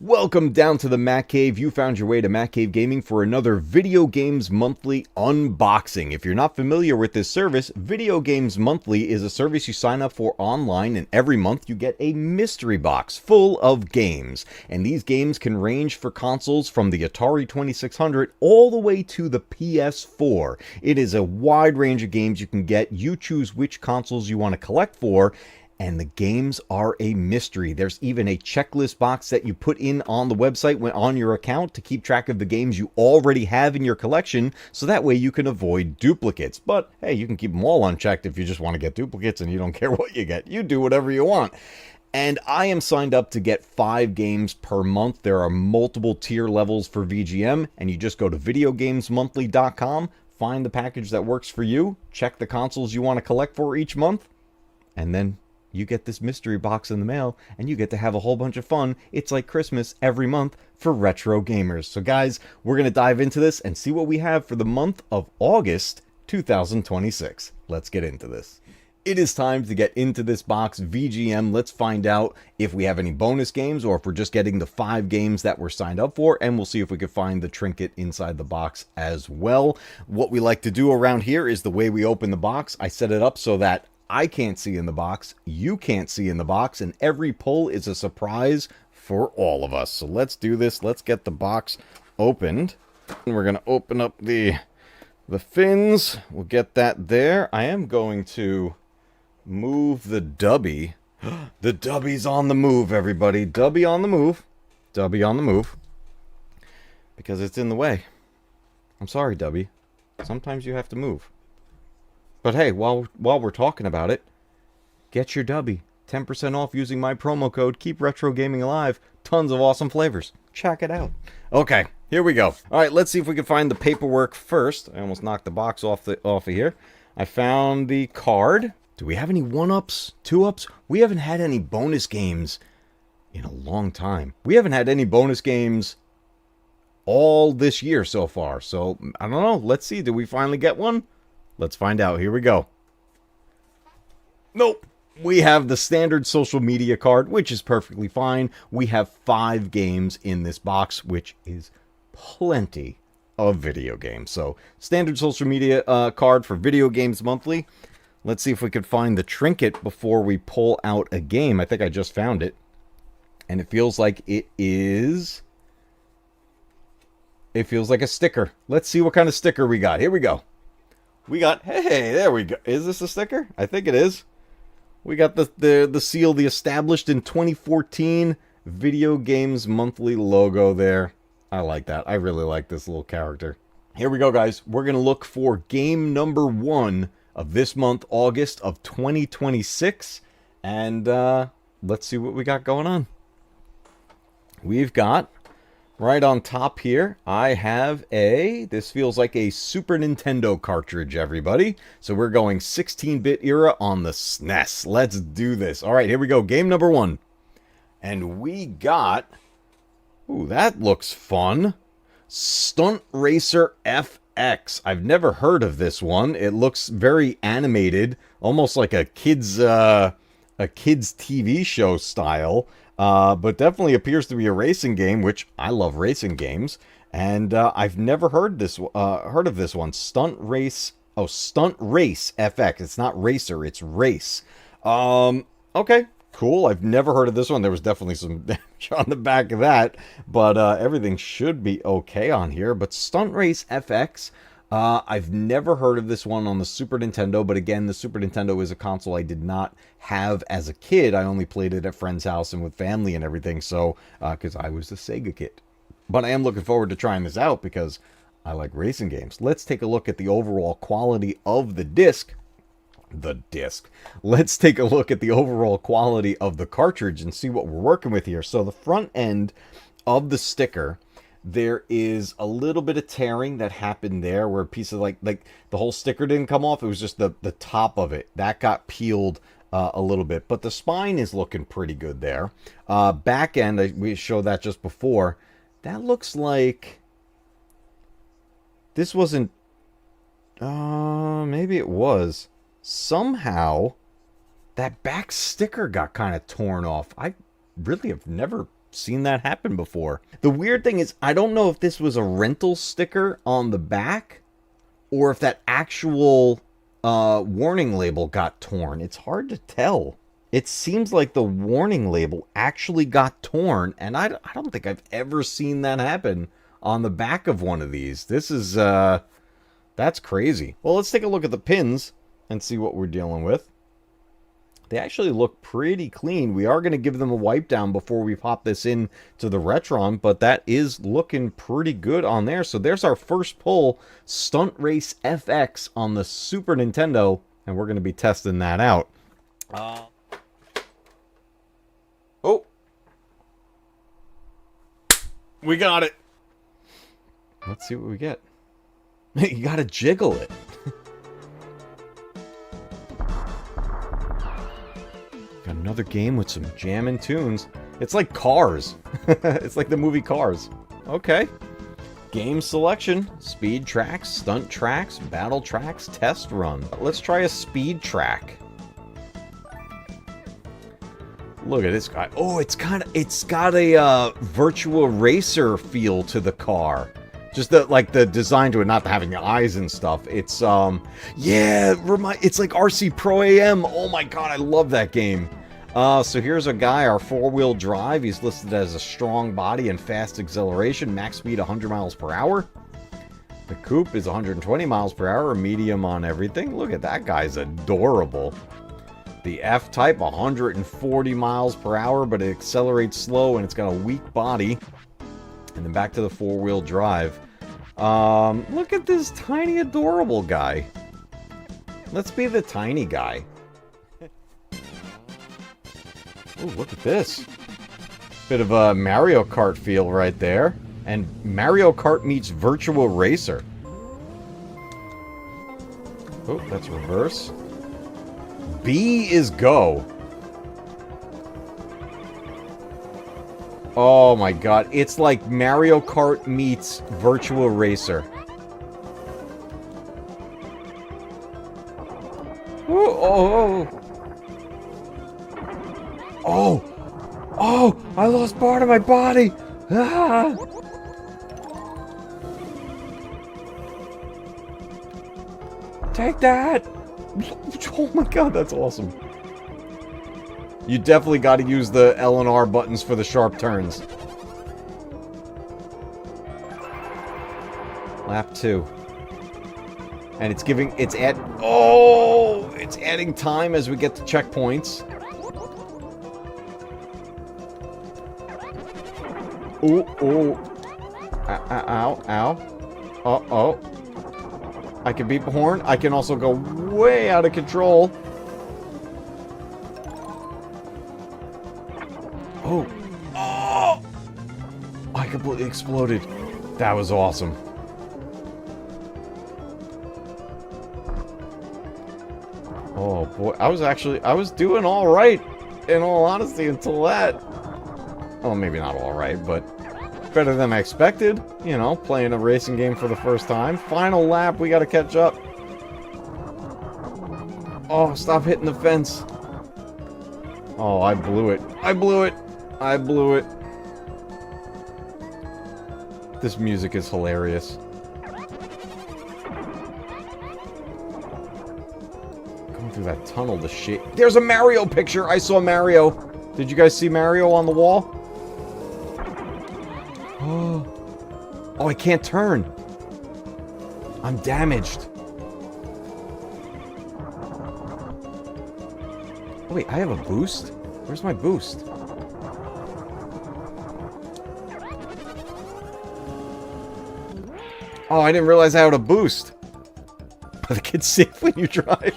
Welcome down to the Matcave. You found your way to Matcave Gaming for another Video Games Monthly unboxing. If you're not familiar with this service, Video Games Monthly is a service you sign up for online, and every month you get a mystery box full of games. And these games can range for consoles from the Atari 2600 all the way to the PS4. It is a wide range of games you can get. You choose which consoles you want to collect for, and the games are a mystery. There's even a checklist box that you put in on the website when on your account to keep track of the games you already have in your collection, so that way you can avoid duplicates. But hey, you can keep them all unchecked if you just want to get duplicates and you don't care what you get. You do whatever you want. And I am signed up to get 5 games per month. There are multiple tier levels for VGM, and you just go to videogamesmonthly.com, find the package that works for you, check the consoles you want to collect for each month, and then you get this mystery box in the mail, and you get to have a whole bunch of fun. It's like Christmas every month for retro gamers. So guys, we're going to dive into this and see what we have for the month of August 2026. Let's get into this. It is time to get into this box. VGM, let's find out if we have any bonus games or if we're just getting the 5 games that we're signed up for, and we'll see if we can find the trinket inside the box as well. What we like to do around here is the way we open the box. I set it up so that I can't see in the box, you can't see in the box, and every pull is a surprise for all of us. So let's do this. Let's get the box opened. And we're going to open up the fins. We'll get that there. I am going to move the Dubby. The Dubby's on the move, everybody. Dubby on the move. Dubby on the move. Because it's in the way. I'm sorry, Dubby. Sometimes you have to move. But hey, while we're talking about it, get your Dubby. 10% off using my promo code. Keep retro gaming alive. Tons of awesome flavors. Check it out. Okay, here we go. All right, let's see if we can find the paperwork first. I almost knocked the box off of here. I found the card. Do we have any 1-ups, 2-ups? We haven't had any bonus games in a long time. We haven't had any bonus games all this year so far. So, I don't know. Let's see. Did we finally get one? Let's find out. Here we go. Nope. We have the standard social media card, which is perfectly fine. We have 5 games in this box, which is plenty of video games. So, standard social media card for Video Games Monthly. Let's see if we could find the trinket before we pull out a game. I think I just found it. And it feels like it is... It feels like a sticker. Let's see what kind of sticker we got. Here we go. We got, hey, there we go. Is this a sticker? I think it is. We got the seal, the established in 2014 Video Games Monthly logo there. I like that. I really like this little character. Here we go, guys. We're going to look for game number 1 of this month, August of 2026. And let's see what we got going on. We've got... right on top here, I have this feels like a Super Nintendo cartridge, everybody. So we're going 16-bit era on the SNES. Let's do this. All right, here we go. Game number 1. And we got, ooh, that looks fun. Stunt Racer FX. I've never heard of this one. It looks very animated, almost like a kid's TV show style. But definitely appears to be a racing game, which I love racing games. And I've never heard of this one. Stunt Race FX. It's not racer, it's race. Okay, cool. I've never heard of this one. There was definitely some damage on the back of that, but everything should be okay on here. But Stunt Race FX. I've never heard of this one on the Super Nintendo, but again, the Super Nintendo is a console I did not have as a kid. I only played it at friends' house and with family and everything, so, because I was a Sega kid. But I am looking forward to trying this out because I like racing games. Let's take a look at the overall quality of the disc. Let's take a look at the overall quality of the cartridge and see what we're working with here. So the front end of the sticker, there is a little bit of tearing that happened there where a piece of like the whole sticker didn't come off. It was just the top of it that got peeled a little bit, but the spine is looking pretty good there. Back end, we showed that just before. That looks like this wasn't, maybe it was. Somehow that back sticker got kind of torn off. I really have never seen that happen before. The weird thing is, I don't know if this was a rental sticker on the back or if that actual warning label got torn. It's hard to tell. It seems like the warning label actually got torn, and I don't think I've ever seen that happen on the back of one of these. This is, that's crazy. Well, let's take a look at the pins and see what we're dealing with. They actually look pretty clean. We are going to give them a wipe down before we pop this in to the Retron, but that is looking pretty good on there. So there's our first pull, Stunt Race FX on the Super Nintendo, and we're going to be testing that out. Oh! We got it! Let's see what we get. You gotta jiggle it. Got another game with some jammin' tunes. It's like Cars. It's like the movie Cars. Okay. Game selection. Speed tracks, stunt tracks, battle tracks, test run. Let's try a speed track. Look at this guy. Oh, it's got a virtual racer feel to the car. Just the design to it, not having the eyes and stuff. It's yeah, it's like RC Pro AM. Oh my god, I love that game. So here's a guy, our 4-wheel drive. He's listed as a strong body and fast acceleration, max speed 100 miles per hour. The coupe is 120 miles per hour, medium on everything. Look at that guy's adorable. The F-Type, 140 miles per hour, but it accelerates slow and it's got a weak body. And then back to the 4-wheel drive. Look at this tiny, adorable guy. Let's be the tiny guy. Oh, look at this. Bit of a Mario Kart feel right there. And Mario Kart meets Virtual Racer. Oh, that's reverse. B is go. Oh my god, it's like Mario Kart meets Virtual Racer. Oh, I lost part of my body. Ah. Take that. Oh my god, that's awesome. You definitely got to use the L and R buttons for the sharp turns. Lap 2. And it's adding time as we get to checkpoints. Ooh. Ow. Uh-oh. I can beat the horn. I can also go way out of control. Oh! I completely exploded. That was awesome. Oh boy, I was doing alright, in all honesty, until that. Well, maybe not alright, but better than I expected. You know, playing a racing game for the first time. Final lap, we gotta catch up. Oh, stop hitting the fence. Oh, I blew it. I blew it. This music is hilarious. Going through that tunnel to shit. There's a Mario picture! I saw Mario! Did you guys see Mario on the wall? Oh, I can't turn. I'm damaged. Oh, wait, I have a boost? Where's my boost? Oh, I didn't realize I had a boost. But the kid's safe when you drive.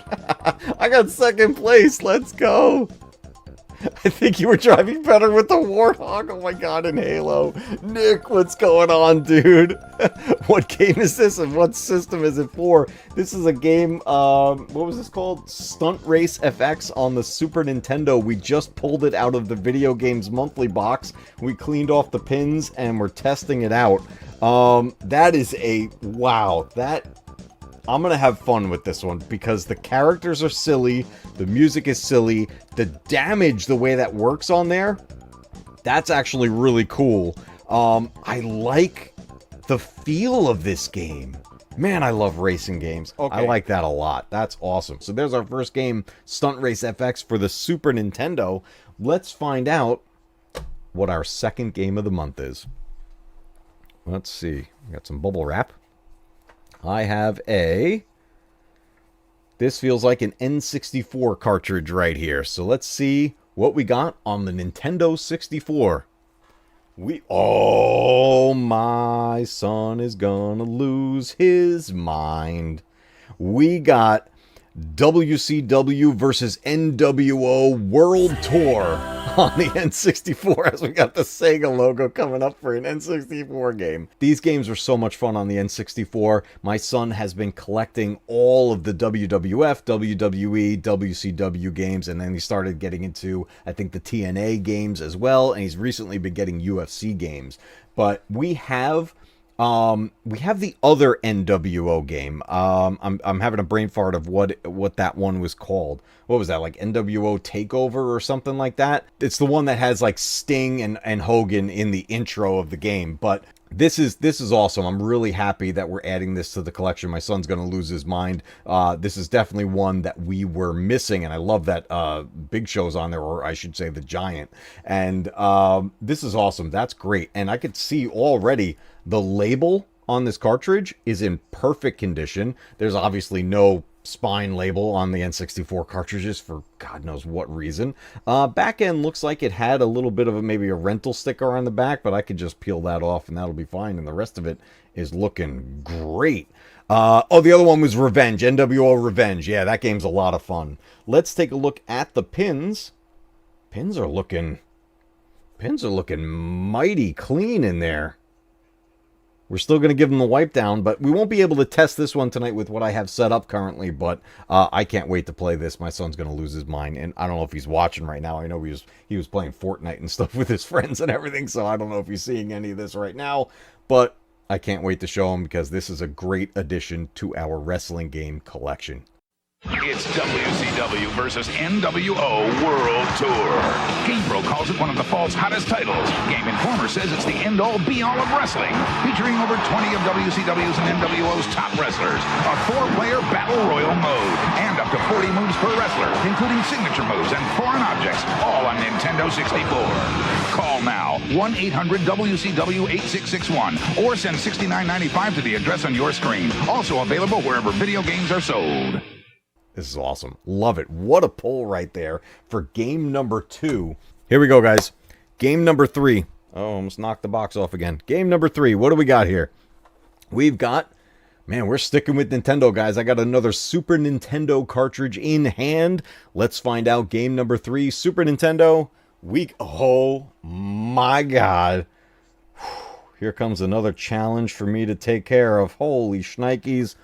I got second place. Let's go. I think you were driving better with the Warthog. Oh my god, in Halo. Nick, what's going on, dude? What game is this and what system is it for? This is a game, what was this called? Stunt Race FX on the Super Nintendo. We just pulled it out of the Video Games Monthly box. We cleaned off the pins and we're testing it out. That is a... wow, I'm gonna have fun with this one because the characters are silly, the music is silly, the damage, the way that works on there, That's actually really cool. I like the feel of this game. Man, I love racing games. Okay. I like that a lot. That's awesome. So there's our first game, Stunt Race FX for the Super Nintendo. Let's find out what our second game of the month is. Let's see. We got some bubble wrap. I have a... This feels like an N64 cartridge right here. So let's see what we got on the Nintendo 64. Oh, my son is gonna lose his mind. We got WCW versus NWO World Tour on the N64, as we got the Sega logo coming up for an N64 game. These games were so much fun on the N64. My son has been collecting all of the WWF, WWE, WCW games, and then he started getting into, I think, the TNA games as well, and he's recently been getting UFC games. But we have the other NWO game. I'm having a brain fart of what that one was called. What was that, like NWO Takeover or something like that? It's the one that has like Sting and Hogan in the intro of the game. But this is awesome. I'm really happy that we're adding this to the collection. My son's gonna lose his mind. This is definitely one that we were missing, and I love that Big Show's on there, or I should say the Giant. And this is awesome. That's great. And I could see already the label on this cartridge is in perfect condition. There's obviously no spine label on the N64 cartridges for God knows what reason. Back end looks like it had a little bit of maybe a rental sticker on the back, but I could just peel that off and that'll be fine. And the rest of it is looking great. Oh, the other one was Revenge, NWO Revenge. Yeah, that game's a lot of fun. Let's take a look at the pins. Pins are looking mighty clean in there. We're still going to give them the wipe down, but we won't be able to test this one tonight with what I have set up currently, but I can't wait to play this. My son's going to lose his mind, and I don't know if he's watching right now. I know he was playing Fortnite and stuff with his friends and everything, so I don't know if he's seeing any of this right now, but I can't wait to show him because this is a great addition to our wrestling game collection. It's WCW versus NWO World Tour. GamePro calls it one of the fall's hottest titles. Game Informer says it's the end-all, be-all of wrestling, featuring over 20 of WCW's and NWO's top wrestlers, a 4-player battle royal mode, and up to 40 moves per wrestler, including signature moves and foreign objects, all on Nintendo 64. Call now, 1-800-WCW-8661, or send $69.95 to the address on your screen. Also available wherever video games are sold. This is awesome. Love it. What a pull right there for game number 2. Here we go, guys. Game number 3. Oh, almost knocked the box off again. Game number 3. What do we got here? We've got... Man, we're sticking with Nintendo, guys. I got another Super Nintendo cartridge in hand. Let's find out game number 3. Super Nintendo. Oh, my God. Here comes another challenge for me to take care of. Holy shnikes.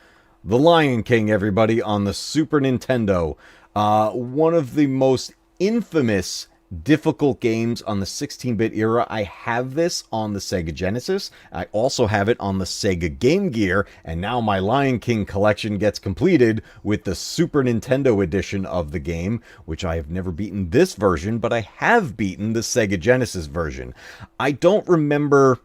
The Lion King, everybody, on the Super Nintendo. One of the most infamous difficult games on the 16-bit era. I have this on the Sega Genesis. I also have it on the Sega Game Gear. And now my Lion King collection gets completed with the Super Nintendo edition of the game, which I have never beaten this version, but I have beaten the Sega Genesis version. I don't remember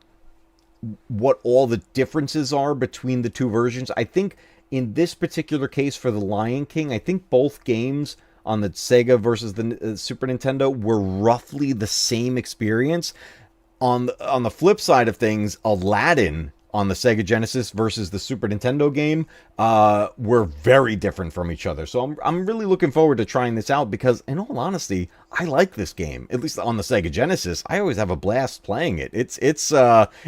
what all the differences are between the two versions. I think... In this particular case for the Lion King, I think both games on the Sega versus the Super Nintendo were roughly the same experience. On the flip side of things, Aladdin on the Sega Genesis versus the Super Nintendo game were very different from each other. So I'm really looking forward to trying this out because, in all honesty, I like this game. At least on the Sega Genesis, I always have a blast playing it. It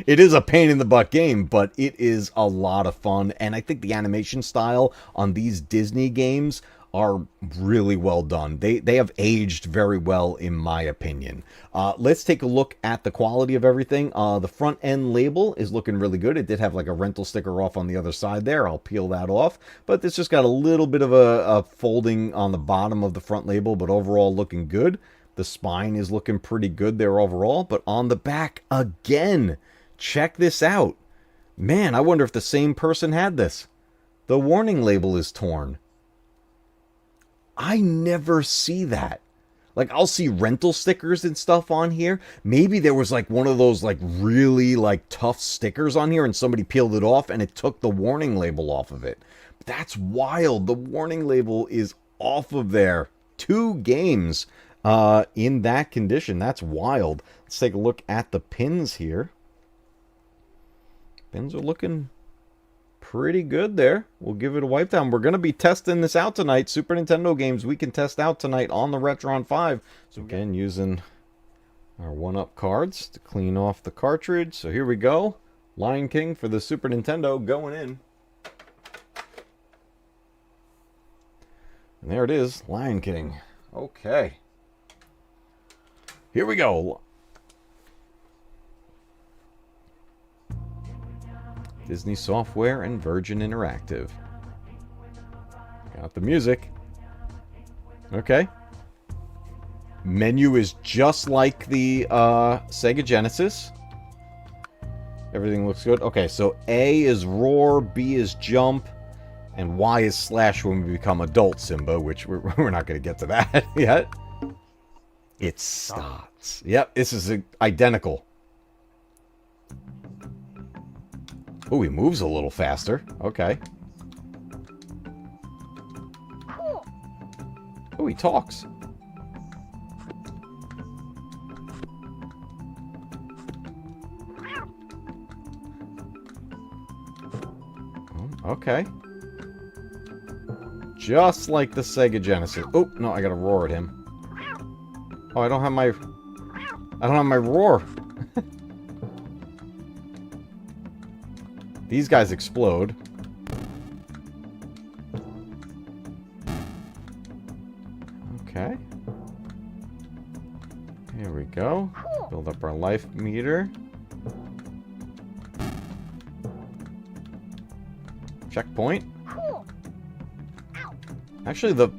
is a pain in the butt game, but it is a lot of fun. And I think the animation style on these Disney games are really well done. They have aged very well, in my opinion. Let's take a look at the quality of everything. The front end label is looking really good. It did have like a rental sticker off on the other side there. I'll peel that off. But it's just got a little bit of a folding on the bottom of the front label, but overall looking good. The spine is looking pretty good there overall. But on the back, again, check this out. Man, I wonder if the same person had this. The warning label is torn. I never see that. Like, I'll see rental stickers and stuff on here. Maybe there was, like, one of those, like, really, like, tough stickers on here and somebody peeled it off and it took the warning label off of it. That's wild. The warning label is off of there. 2 games in that condition. That's wild. Let's take a look at the pins here. Pins are looking pretty good there. We'll give it a wipe down. We're going to be testing this out tonight. Super Nintendo games we can test out tonight on the Retron 5. So again, using our 1-up cards to clean off the cartridge. So here we go. Lion King for the Super Nintendo going in. And there it is, Lion King. Okay. Here we go. Disney Software and Virgin Interactive. Got the music. Okay. Menu is just like the Sega Genesis. Everything looks good. Okay, so A is roar, B is jump, and Y is slash when we become adult, Simba, which we're not going to get to that yet. It starts. Yep, this is identical. Oh, he moves a little faster. Okay. Oh, he talks. Okay. Just like the Sega Genesis. Oh, no, I gotta roar at him. Oh, I don't have my roar. These guys explode. Okay. Here we go. Build up our life meter. Checkpoint. Actually,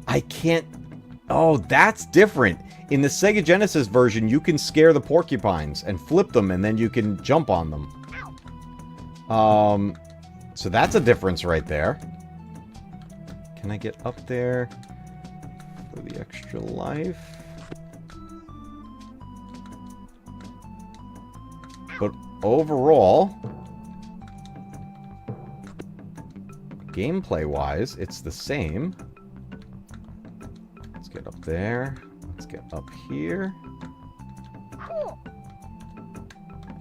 I can't... Oh, that's different. In the Sega Genesis version, you can scare the porcupines and flip them, and then you can jump on them. So that's a difference right there. Can I get up there for the extra life? But overall, gameplay-wise, it's the same. Let's get up there. Let's get up here.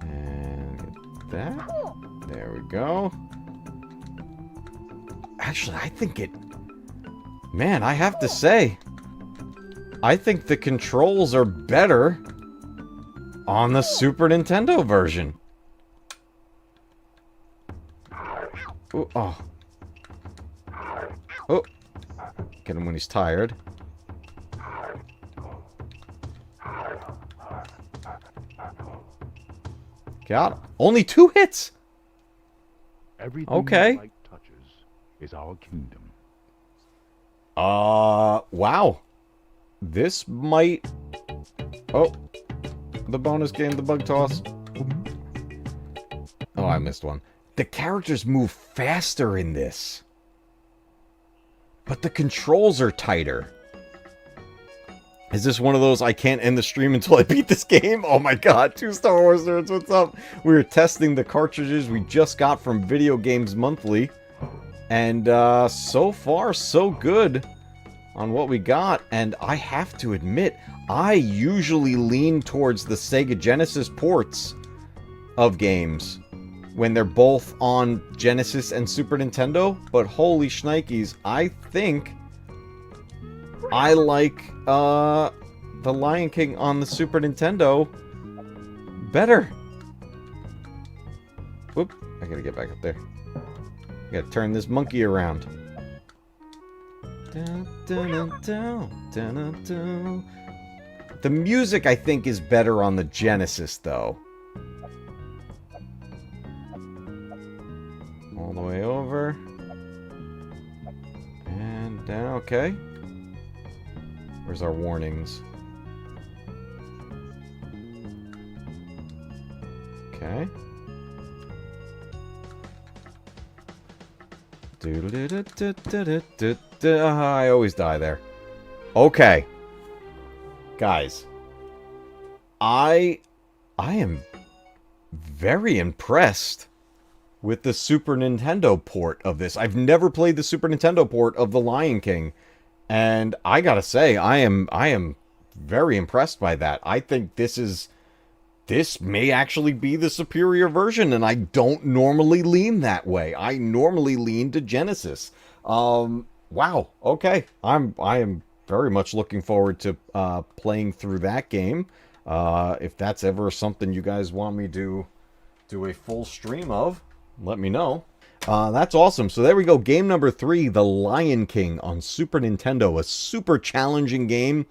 And get that. There we go. Actually, I think it... Man, I have to say, I think the controls are better on the Super Nintendo version. Ooh, oh. Oh. Get him when he's tired. Got him. Only 2 hits? Everything okay. light touches is our kingdom. Wow. This might... Oh. The bonus game, the bug toss. Oh, I missed one. The characters move faster in this. But the controls are tighter. Is this one of those, I can't end the stream until I beat this game? Oh my god, 2 Star Wars nerds, what's up? We were testing the cartridges we just got from Video Games Monthly. And so far, so good on what we got. And I have to admit, I usually lean towards the Sega Genesis ports of games when they're both on Genesis and Super Nintendo. But holy shnikes, I think I like the Lion King on the Super Nintendo better. Whoop, I gotta get back up there. I gotta turn this monkey around. The music, I think, is better on the Genesis, though. All the way over. And down, okay. Where's our warnings? Okay. I always die there. Okay. Guys. I am very impressed with the Super Nintendo port of this. I've never played the Super Nintendo port of The Lion King, and I gotta say, I am very impressed by that. I think this may actually be the superior version, and I don't normally lean that way. I normally lean to Genesis. Wow. Okay. I am very much looking forward to playing through that game. If that's ever something you guys want me to do a full stream of, let me know. That's awesome. So there we go. Game number 3, The Lion King on Super Nintendo. A super challenging game,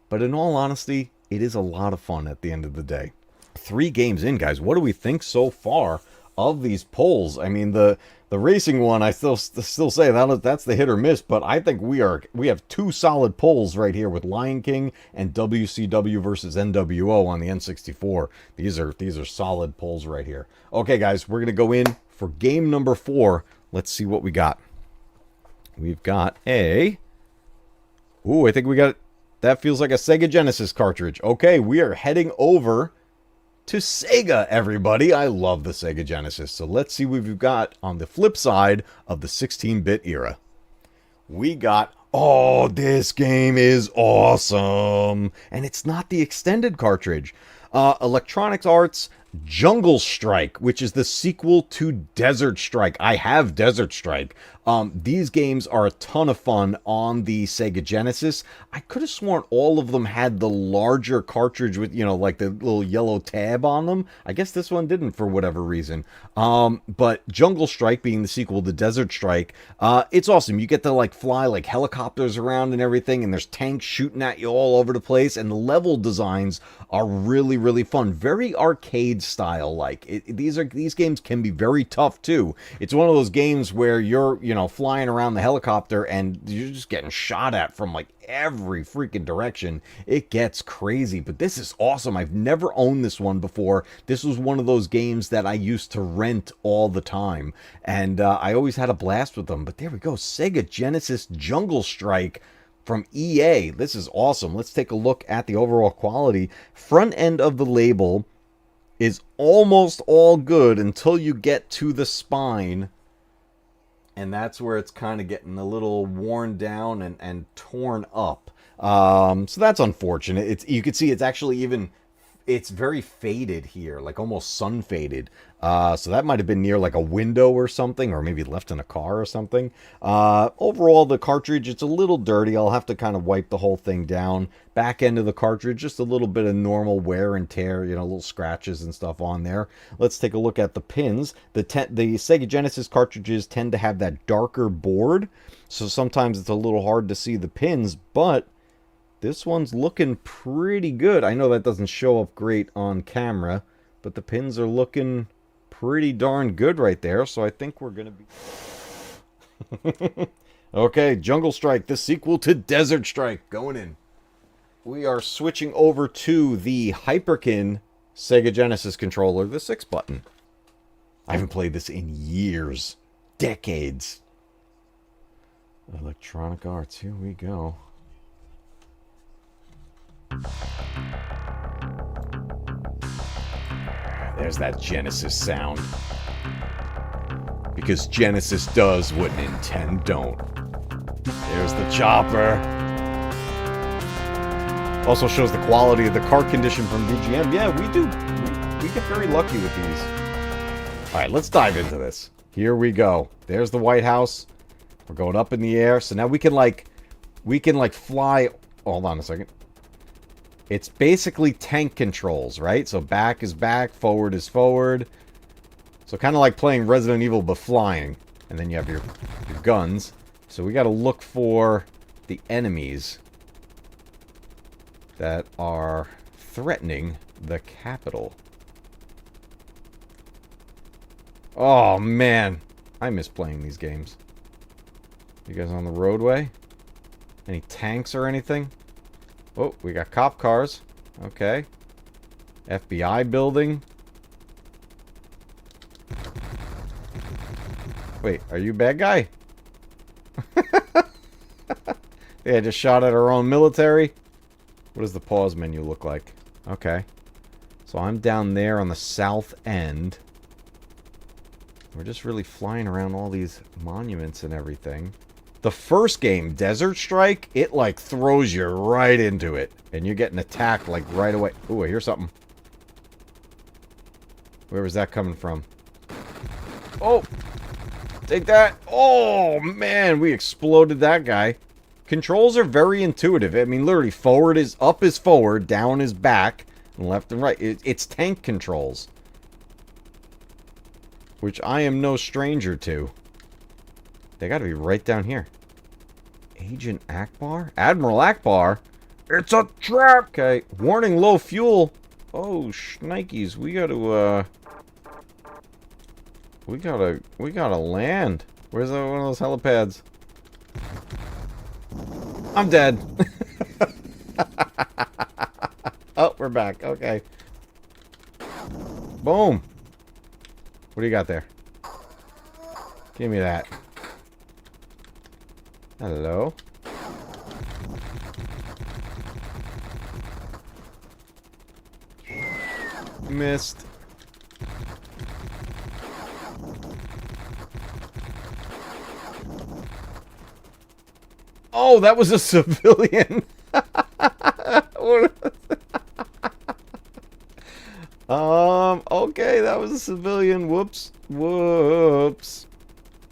but in all honesty, it is a lot of fun at the end of the day. 3 games in, guys. What do we think so far of these polls? I mean, the racing one, I still say that's the hit or miss, but I think we have 2 solid polls right here with Lion King and WCW versus NWO on the N64. These are solid polls right here. Okay, guys, we're gonna go in for game number 4. Let's see what we got. We've got I think we got, that feels like a Sega Genesis cartridge. Okay, we are heading over to Sega, everybody. I love the Sega Genesis. So let's see what we've got on the flip side of the 16-bit era. We got, oh, this game is awesome. And it's not the extended cartridge. Electronic Arts Jungle Strike, which is the sequel to Desert Strike. I have Desert Strike. These games are a ton of fun on the Sega Genesis. I could have sworn all of them had the larger cartridge with, you know, like the little yellow tab on them. I guess this one didn't for whatever reason. But Jungle Strike being the sequel to Desert Strike, it's awesome. You get to like fly like helicopters around and everything, and there's tanks shooting at you all over the place, and the level designs are really, really fun. Very arcade style like. These games can be very tough too. It's one of those games where you're, you know, flying around the helicopter and you're just getting shot at from like every freaking direction. It gets crazy, but this is awesome. I've never owned this one before. This was one of those games that I used to rent all the time, and I always had a blast with them. But there we go, Sega Genesis Jungle Strike from EA. This is awesome. Let's take a look at the overall quality. Front end of the label is almost all good until you get to the spine, and that's where it's kind of getting a little worn down and torn up. So that's unfortunate. You can see it's actually even, it's very faded here, like almost sun faded. So that might have been near like a window or something, or maybe left in a car or something. Overall, the cartridge, it's a little dirty. I'll have to kind of wipe the whole thing down. Back end of the cartridge, just a little bit of normal wear and tear, you know, little scratches and stuff on there. Let's take a look at the pins. The Sega Genesis cartridges tend to have that darker board, so sometimes it's a little hard to see the pins, but this one's looking pretty good. I know that doesn't show up great on camera, but the pins are looking pretty darn good right there, so I think we're going to be... Okay, Jungle Strike, the sequel to Desert Strike, going in. We are switching over to the Hyperkin Sega Genesis controller, the 6-button. I haven't played this in years. Decades. Electronic Arts, here we go. There's that Genesis sound. Because Genesis does what Nintendo don't. There's the chopper. Also shows the quality of the cart condition from VGM. Yeah, we do. We get very lucky with these. Alright, let's dive into this. Here we go. There's the White House. We're going up in the air. So now we can like fly. Hold on a second. It's basically tank controls, right? So back is back, forward is forward. So kind of like playing Resident Evil but flying. And then you have your guns. So we got to look for the enemies that are threatening the Capitol. Oh, man. I miss playing these games. You guys on the roadway? Any tanks or anything? Oh, we got cop cars. Okay. FBI building. Wait, are you bad guy? Yeah, just shot at our own military. What does the pause menu look like? Okay. So I'm down there on the south end. We're just really flying around all these monuments and everything. The first game, Desert Strike, it like throws you right into it. And you're getting attacked like right away. Ooh, I hear something. Where was that coming from? Oh! Take that! Oh, man, we exploded that guy. Controls are very intuitive. I mean, literally, forward is up is forward, down is back, and left and right. It's tank controls. Which I am no stranger to. They gotta be right down here. Agent Akbar? Admiral Akbar? It's a trap! Okay, warning, low fuel. Oh, shnikes, we gotta, We gotta land. Where's one of those helipads? I'm dead. Oh, we're back. Okay. Boom. What do you got there? Give me that. Hello. Missed. Oh, that was a civilian. Okay, that was a civilian. Whoops. Whoops.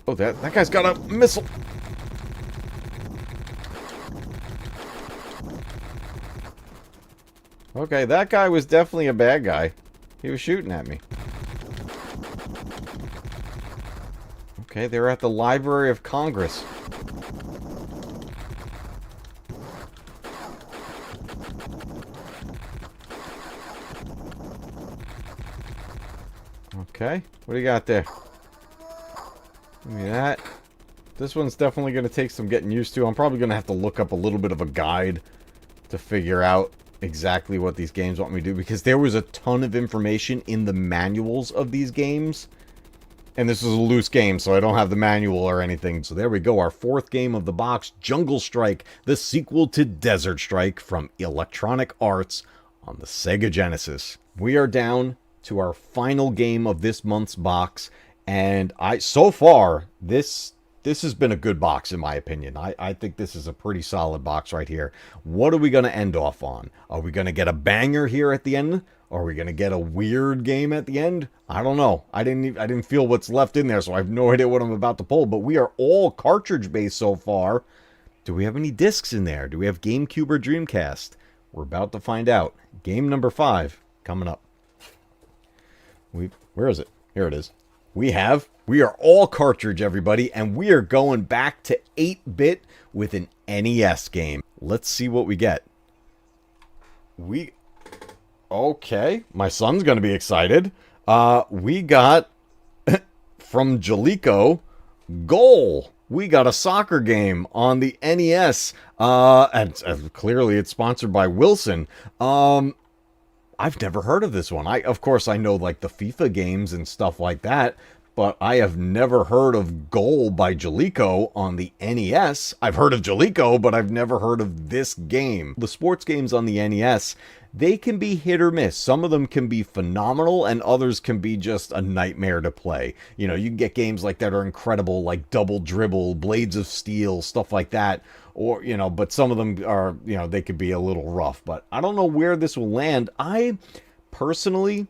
Oh, that guy's got a missile. Okay, that guy was definitely a bad guy. He was shooting at me. Okay, they're at the Library of Congress. Okay, what do you got there? Give me that. This one's definitely going to take some getting used to. I'm probably going to have to look up a little bit of a guide to figure out exactly what these games want me to do, because there was a ton of information in the manuals of these games. And this is a loose game, so I don't have the manual or anything. So there we go, our fourth game of the box, Jungle Strike, the sequel to Desert Strike from Electronic Arts on the Sega Genesis. We are down to our final game of this month's box, and so far this has been a good box in my opinion. I think this is a pretty solid box right here. What are we going to end off on? Are we going to get a banger here at the end? Are we going to get a weird game at the end? I don't know. I didn't feel what's left in there, so I have no idea what I'm about to pull, but we are all cartridge based so far. Do we have any discs in there? Do we have GameCube or Dreamcast? We're about to find out. Game number 5 coming up. Where is it? Here it is. We are all cartridge, everybody, and we are going back to 8-bit with an NES game. Let's see what we get. Okay, my son's going to be excited. We got, from Jaleco, Goal. We got a soccer game on the NES, and clearly it's sponsored by Wilson. I've never heard of this one. Of course, I know like the FIFA games and stuff like that, but I have never heard of Goal by Jaleco on the NES. I've heard of Jaleco, but I've never heard of this game. The sports games on the NES, they can be hit or miss. Some of them can be phenomenal, and others can be just a nightmare to play. You know, you can get games like that are incredible, like Double Dribble, Blades of Steel, stuff like that. Or, you know, but some of them are, you know, they could be a little rough. But I don't know where this will land. Personally,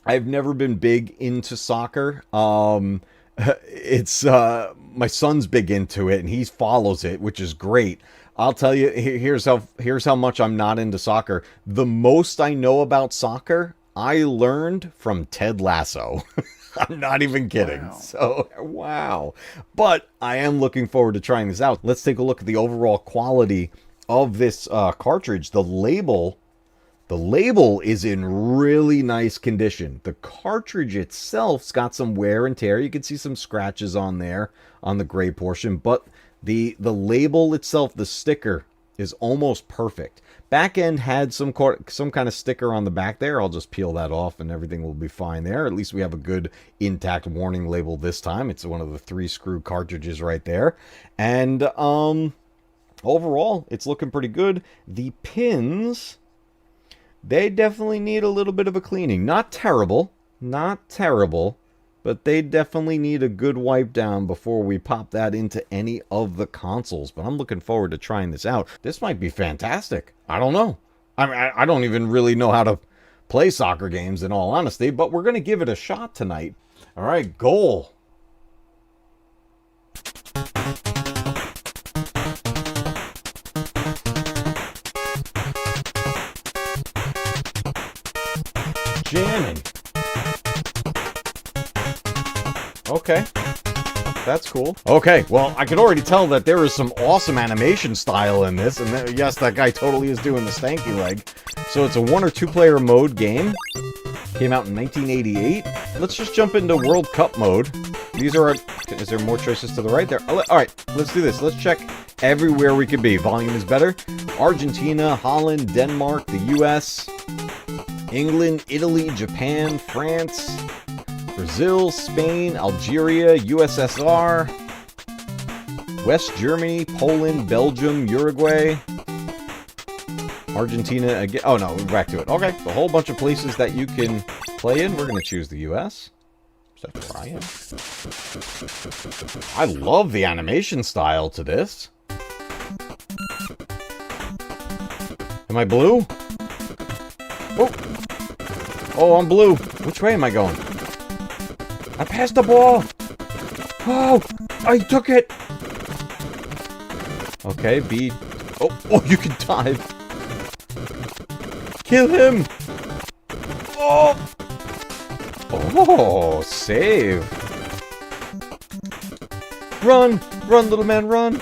I've never been big into soccer. It's my son's big into it, and he follows it, which is great. I'll tell you, here's how much I'm not into soccer. The most I know about soccer, I learned from Ted Lasso. I'm not even kidding. Wow. So, wow. But I am looking forward to trying this out. Let's take a look at the overall quality of this cartridge. The label is in really nice condition. The cartridge itself's got some wear and tear. You can see some scratches on there on the gray portion, but the label itself, the sticker, is almost perfect. Back end had some kind of sticker on the back there. I'll just peel that off and everything will be fine there. At least we have a good intact warning label this time. It's one of the 3-screw cartridges right there. And overall, it's looking pretty good. The pins, they definitely need a little bit of a cleaning. Not terrible, but they definitely need a good wipe down before we pop that into any of the consoles. But I'm looking forward to trying this out. This might be fantastic. I don't know. I don't even really know how to play soccer games, in all honesty, but we're going to give it a shot tonight. All right, goal. Jamming. Okay. That's cool. Okay, well, I can already tell that there is some awesome animation style in this, and yes, that guy totally is doing the stanky leg. So it's a 1 or 2 player mode game. Came out in 1988. Let's just jump into World Cup mode. These are our... Is there more choices to the right there? Alright, let's do this. Let's check everywhere we could be. Volume is better. Argentina, Holland, Denmark, the US, England, Italy, Japan, France, Brazil, Spain, Algeria, USSR, West Germany, Poland, Belgium, Uruguay, Argentina again. Oh no, we're back to it. Okay, a whole bunch of places that you can play in. We're going to choose the US. Is that Brian? I love the animation style to this. Am I blue? Oh! Oh, I'm blue. Which way am I going? I passed the ball! Oh! I took it! Okay, B. Oh, you can dive. Kill him! Oh! Oh, save. Run! Run, little man, run! Run!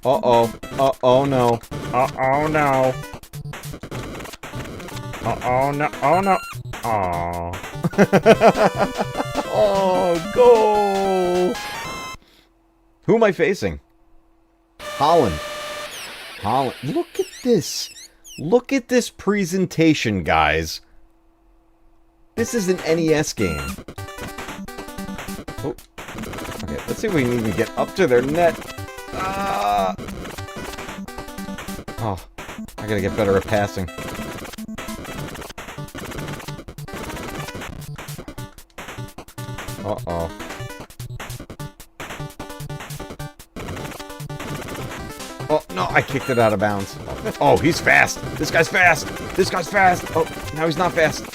Uh-oh. Uh-oh, no. Uh-oh, no. Uh-oh, no. Oh, no. Oh. Oh, goal! Who am I facing? Holland. Holland. Look at this. Look at this presentation, guys. This is an NES game. Oh. Okay, let's see if we can even get up to their net. Oh, I gotta get better at passing. Uh-oh. Oh, no, I kicked it out of bounds. Oh, he's fast. This guy's fast. This guy's fast. Oh, now he's not fast.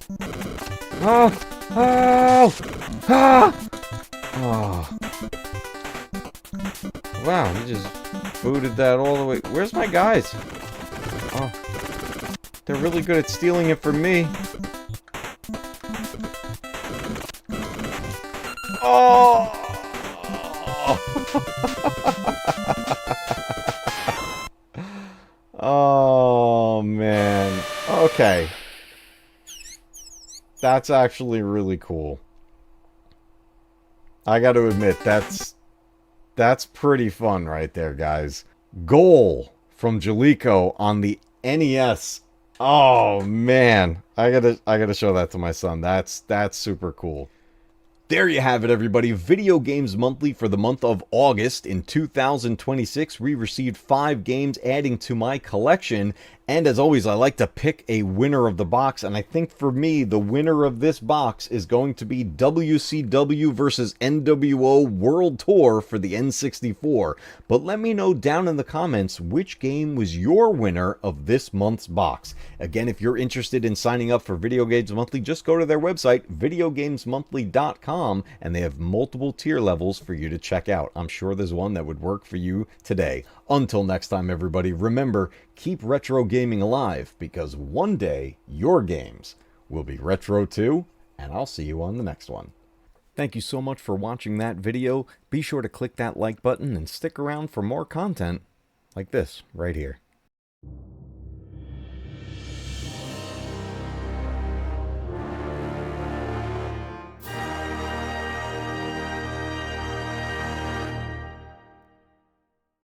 Oh, oh, ah. Oh. Wow, he just booted that all the way. Where's my guys? Oh, they're really good at stealing it from me. Oh! Oh, man. Okay. That's actually really cool. I got to admit, that's pretty fun right there, guys. Goal from Jalico on the NES. Oh, man. I gotta show that to my son. That's super cool. There you have it, everybody. Video Games Monthly for the month of August in 2026. We received 5 games adding to my collection. And as always, I like to pick a winner of the box. And I think for me, the winner of this box is going to be WCW versus NWO World Tour for the N64. But let me know down in the comments which game was your winner of this month's box. Again, if you're interested in signing up for Video Games Monthly, just go to their website, videogamesmonthly.com, and they have multiple tier levels for you to check out. I'm sure there's one that would work for you today. Until next time, everybody, remember, keep retro gaming alive, because one day your games will be retro too, and I'll see you on the next one. Thank you so much for watching that video. Be sure to click that like button and stick around for more content like this right here.